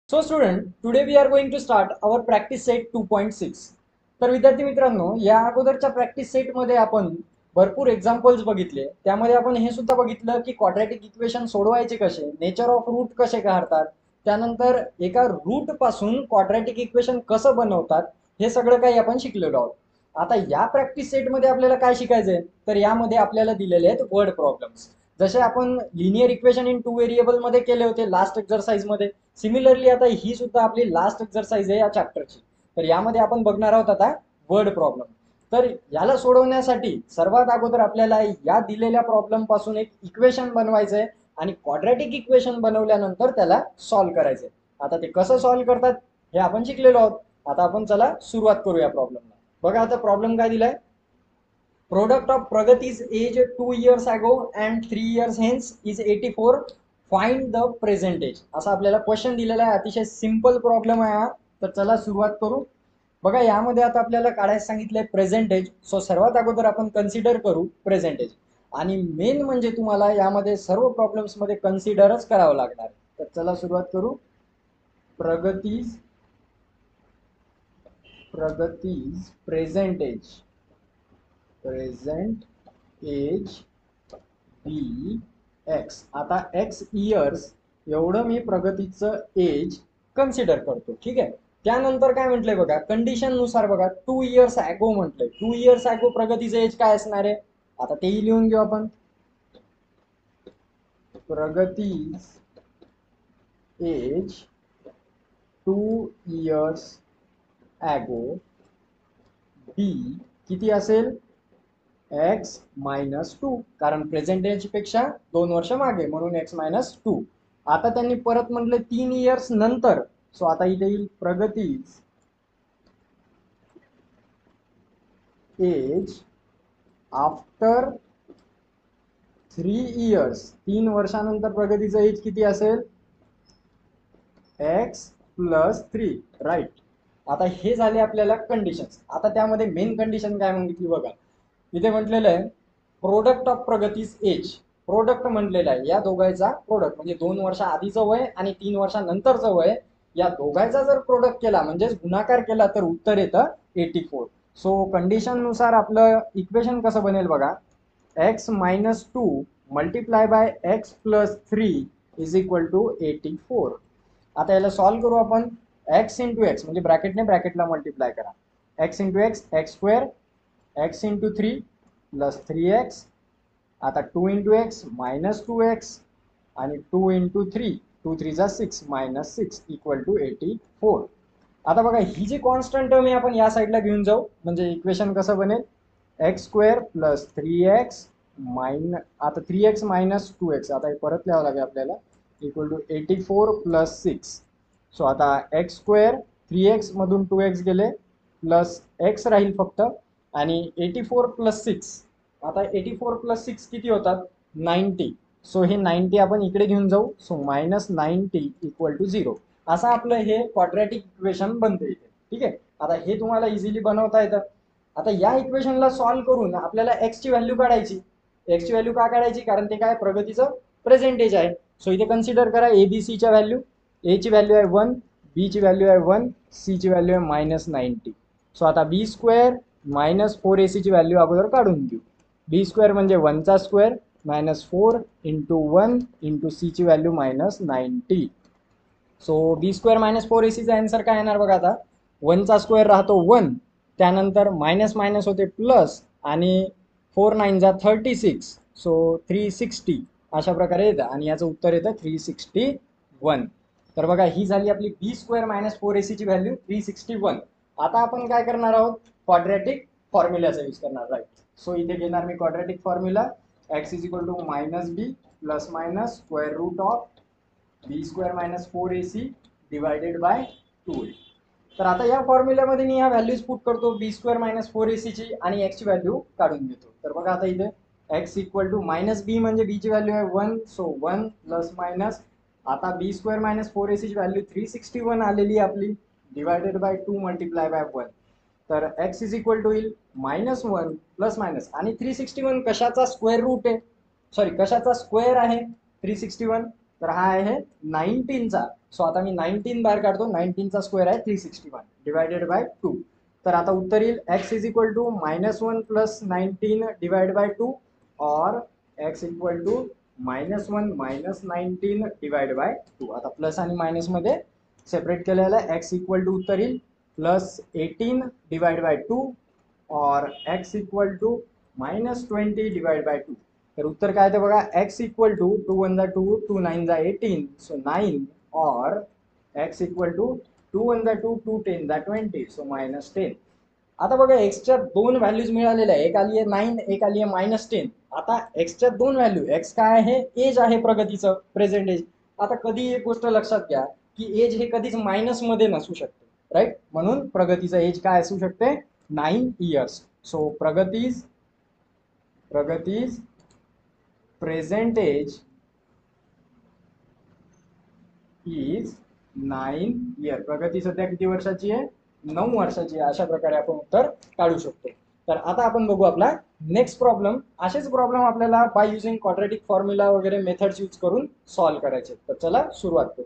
So student, today we are going to start our practice set 2.6. तर विद्यार्थी मित्रांनो, या अगोदरच्या प्रॅक्टिस सेटमध्ये आपण भरपूर एक्झाम्पल्स बघितले. त्यामध्ये आपण हे सुद्धा बघितलं की क्वाड्रॅटिक इक्वेशन सोडवायचे कसे, नेचर ऑफ रूट कसे काढतात, त्यानंतर एका रूट पासून क्वाड्रॅटिक इक्वेशन कसं बनवतात, हे सगळं काही आपण शिकलेलो आहोत. आता या प्रॅक्टिस सेटमध्ये आपल्याला काय शिकायचंय, तर यामध्ये आपल्याला दिलेले आहेत वर्ड प्रॉब्लेम्स. जसे आपण linear equation in two variable मध्ये केले होते लास्ट एक्सरसाइज मध्ये, सिमिलरली आता ही सुद्धा आपली लास्ट एक्सरसाइज आहे या चॅप्टरची. तर यामध्ये आपण बघणार आहोत आता वर्ड प्रॉब्लेम. तर याला सोडवण्यासाठी सर्वात अगोदर आपल्याला या दिलेल्या प्रॉब्लेम पासून एक इक्वेशन बनवायचं आहे आणि क्वाड्रॅटिक इक्वेशन बनवल्यानंतर त्याला सॉल्व्ह करायचं आहे. आता ते कसं सॉल्व्ह करतात हे आपण शिकलेलो आहोत. आता आपण चला सुरुवात करूया प्रॉब्लेमला. बघा आता प्रॉब्लेम काय दिलाय. Product of Pragati's age 2 years ago and 3 years hence is 84. Find the present age. असा आपल्याला क्वेश्चन दिलेला आहे. अतिशय सिंपल प्रॉब्लेम आहे हा. तर चला सुरुवात करू. बघा यामध्ये आता आपल्याला काढायला सांगितलंय प्रेझेंट एज. सो सर्वात अगोदर आपण कन्सिडर करू प्रेझेंट एज. आणि मेन म्हणजे तुम्हाला यामध्ये सर्व प्रॉब्लेम्स मध्ये कन्सिडरच करावं लागणार. तर चला सुरुवात करू. प्रगतीज प्रेझेंट एज. प्रेझेंट एज बी एक्स. आता एक्स इयर्स एवढं मी प्रगतीचं एज कन्सिडर करतो. ठीक आहे. त्यानंतर काय म्हटलंय बघा, कंडिशन नुसार बघा 2 इयर्स ॲगो म्हटलंय. 2 इयर्स ॲगो प्रगतीचं एज काय असणार आहे, आता तेही लिहून घेऊ आपण. प्रगतीज एज 2 इयर्स ॲगो बी किती असेल, एक्स मायनस 2, कारण प्रेझेंट एज पेक्षा 2 वर्ष मागे म्हणून एक्स मायनस 2. आता त्यांनी परत म्हटले 3 इयर्स नंतर. सो आता इथे येईल प्रगतीज एज आफ्टर 3 इयर्स. 3 वर्षानंतर प्रगतीचं एज किती असेल, एक्स प्लस 3. राईट. आता हे झाले आपल्याला कंडिशन्स. आता त्यामध्ये मेन कंडिशन काय सांगितली बघा. इथे म्हटलेलं आहे प्रोडक्ट ऑफ प्रगतीज एज. प्रोडक्ट म्हटलेलं आहे या दोघांचा प्रोडक्ट, म्हणजे 2 वर्ष आधीचं वय आणि 3 वर्षानंतरचं वय, या दोघांचा जर प्रोडक्ट केला म्हणजेच गुणाकार केला तर उत्तर येतं 84. सो कंडिशन नुसार आपलं इक्वेशन कसं बनेल बघा, x minus 2 multiply by x plus 3 is equal to 84. आता याला सॉल्व्ह करू आपण. एक्स इंटू एक्स म्हणजे ब्रॅकेटने ब्रॅकेटला मल्टिप्लाय करा. X into x x square, x into 3 plus 3x. आता 2 इंटू एक्स मायनस 2x आणि 2 इंटू 3, 2 3 जा 6 मायनस 6 इक्वल टू 84. आता बघा ही जी कॉन्स्टंट टर्म आहे आपण या साईडला घेऊन जाऊ, म्हणजे इक्वेशन कसं बनेल, x square plus 3x minus, आता 3x मायनस 2x, आता हे परत लिहावं लागेल आपल्याला, इक्वल टू 84 प्लस 6. सो आता एक्स स्क्वेअर 3x मधून 2x गेले प्लस x राहील फक्त, आणि 84 प्लस 6. आता 84 प्लस 6 किती होतात, 90. सो हे 90 आपण इकडे घेऊन जाऊ. So minus 90 equal to 0. असं आपलं हे क्वाड्रॅटिक इक्वेशन बनते इथे. ठीक आहे. आता हे तुम्हाला इझिली बनवता येतं. आता या इक्वेशनला सॉल्व्ह करून आपल्याला एक्स ची व्हॅल्यू काढायची. एक्स ची व्हॅल्यू का काढायची, कारण ते काय प्रगतीचं प्रेझेंट एज आहे. सो इथे कन्सिडर करा एबीसीच्या व्हॅल्यू. ए ची व्हॅल्यू आहे 1, बी ची व्हॅल्यू आहे 1, सी ची व्हॅल्यू आहे मायनस 90. सो आता बी स्क्वेअर मायनस 4ac ची व्हॅल्यू अगोदर काढून घेऊ. बी स्क्वेअर म्हणजे 1 चा square minus 4 into 1 into c ची value minus 90. So b square minus 4ac चा आन्सर काय येणार बघा. आता 1 चा स्क्वेअर राहतो 1, त्यानंतर मायनस मायनस होते प्लस, आणि 4 9 जा 36, सो 360 अशा प्रकारे येतं, आणि याचं उत्तर येतं 361. तर बघा ही झाली आपली बी स्क्वेअर मायनस 4ac ची व्हॅल्यू 361. आता आपण काय करणार आहोत, क्वाड्रॅटिक फॉर्म्युलाचा यूज करणार. राईट. सो इथे घेणार मी quadratic formula, X is equal to minus B plus minus square root of B square minus 4ac divided by 2. तर आता या फॉर्म्युल्यामध्ये मी या व्हॅल्यूज पुट करतो, बी स्क्वेअर मायनस 4ac ची आणि एक्स ची व्हॅल्यू काढून घेतो. तर बघा आता इथे एक्स इक्वल टू मायनस बी म्हणजे बी ची व्हॅल्यू आहे 1, सो 1 प्लस मायनस, आता बी स्क्वेअर मायनस 4ac ची व्हॅल्यू 361 आलेली आपली, डिवायडेड बाय 2 मल्टिप्लाय बाय 1. तर एक्स इज इक्वल टू येईल मायनस 1 प्लस मायनस, आणि 361 कशाचा स्क्वेअर रूट आहे, सॉरी कशाचा स्क्वेअर आहे 361, तर हा आहे 19चा. सो आता मी 19 बाहेर काढतो. 19चा स्क्वेअर आहे 361 डिवायडेड बाय 2. तर आता उत्तर येईल x is equal to -1 plus 19 divide by 2 और x equal to -1 minus 19 divide by 2. आता प्लस आणि मायनस मध्ये सेपरेट केलेलं आहे. x इक्वल टू उत्तर येईल +18 डिवाइड बाय 2 और x equal to -20 divide by 2. तर उत्तर काय ते बघा, x इक्वल टू 2 1 जा 2 2 9 जा 18 सो 9 और x इक्वल टू 2 1 जा 2 2 10 जा 20 सो -10. आता बघा एक्सच्या दोन व्हॅल्यूज मिळालेल्या आहे. एक आली आहे 9, एक आली आहे -10. आता एक्सच्या दोन व्हॅल्यू, एक्स काय आहे, एज आहे प्रगतीचं, प्रेझेंट एज. आता कधी एक गोष्ट लक्षात घ्या की एज हे कधीच मायनस मध्ये नसू शकते, राईट. म्हणून प्रगतीचं एज काय असू शकते, 9 इयर्स. सो प्रगतीज प्रेझेंट एज इज 9 इयर. प्रगती सध्या किती वर्षाची आहे, 9 वर्षाची आहे. अशा प्रकारे आपण उत्तर काढू शकतो. तर आता आपण बघू आपला नेक्स्ट प्रॉब्लेम. असेच प्रॉब्लेम आपल्याला बाय युजिंग क्वाड्रॅटिक फॉर्म्युला वगैरे मेथड्स यूज करून सॉल्व्ह करायचे. तर चला सुरुवात करू.